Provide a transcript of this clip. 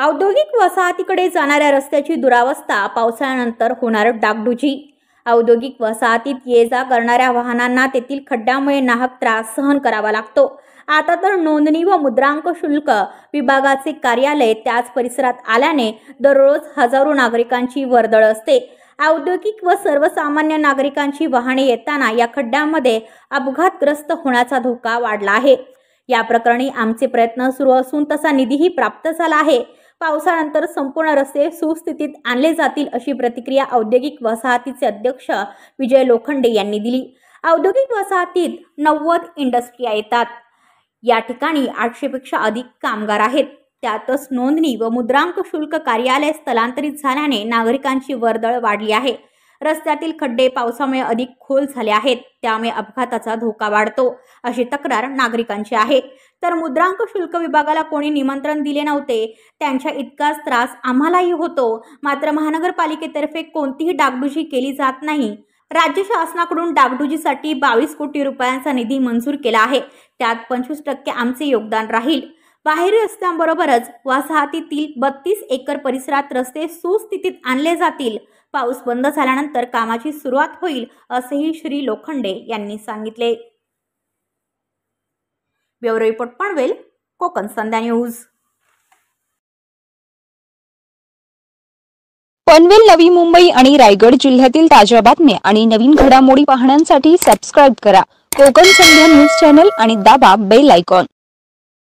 औद्योगिक वसाहतीकडे जाणाऱ्या रस्त्याची दुरावस्था, पावसाळ्यानंतर होणार डागडुजी। औद्योगिक वसाहतीत ये जा करणाऱ्या वाहनांना तेथील खड्ड्यामुळे नाहक त्रास सहन करावा लागतो। आता तर नोंदणी व मुद्रांक शुल्क विभागाचे कार्यालय त्याच परिसरात आल्याने दररोज हजारो नागरिकांची वर्दळ असते। औद्योगिक व सर्वसामान्य नागरिकांची वाहने येताना या खड्ड्यांमध्ये अपघातग्रस्त होण्याचा धोका वाढला आहे। या प्रकरणी आमचे प्रयत्न सुरू असून तसा निधीही प्राप्त झाला आहे। पावसानंतर संपूर्ण रस्ते सुस्थितीत आणले जातील अशी प्रतिक्रिया औद्योगिक वसाहतीचे अध्यक्ष विजय लोखंडे यांनी दिली। औद्योगिक वसाहतीत 90 इंडस्ट्री येतात। या ठिकाणी 800 पेक्षा अधिक कामगार आहेत। त्यातच नोंदणी व मुद्रांक शुल्क कार्यालय स्थलांतरित झाल्याने नागरिकांची वर्दळ वाढली आहे। रस्त्यातील खड्डे पावसामुळे अधिक खोल झाले आहेत, त्यामुळे अपघाताचा धोका वाढतो अशी तक्रार नागरिकांची आहे। तर मुद्रांक शुल्क विभागाला कोणी निमंत्रण दिले नव्हते, त्यांच्या इतकाच त्रास आम्हालाही होतो। मात्र महानगरपालिकेतर्फे कोणतीही डागडुजी केली जात नाही। राज्य शासनाकडून डागडुजीसाठी 22 कोटी रुपयांचा निधी मंजूर केला आहे, त्यात 25% आमचे योगदान राहील। बाहेरील रस्त्यांबरोबरच वसाहतीतील 32 एकर परिसरात रस्ते सुस्थितीत आणले जातील। पाऊस बंद झाल्यानंतर कामाची सुरुवात होईल असेही श्री लोखंडे यांनी सांगितले। ब्युरो रिपोर्ट पनवेल, कोकण संध्या न्यूज। पनवेल, नवी मुंबई आणि रायगड जिल्ह्यातील ताज्या बातम्या आणि नवीन घडामोडी पाहण्यासाठी सबस्क्राइब करा कोकण संध्या न्यूज चॅनल आणि दाबा बेल आयकॉन।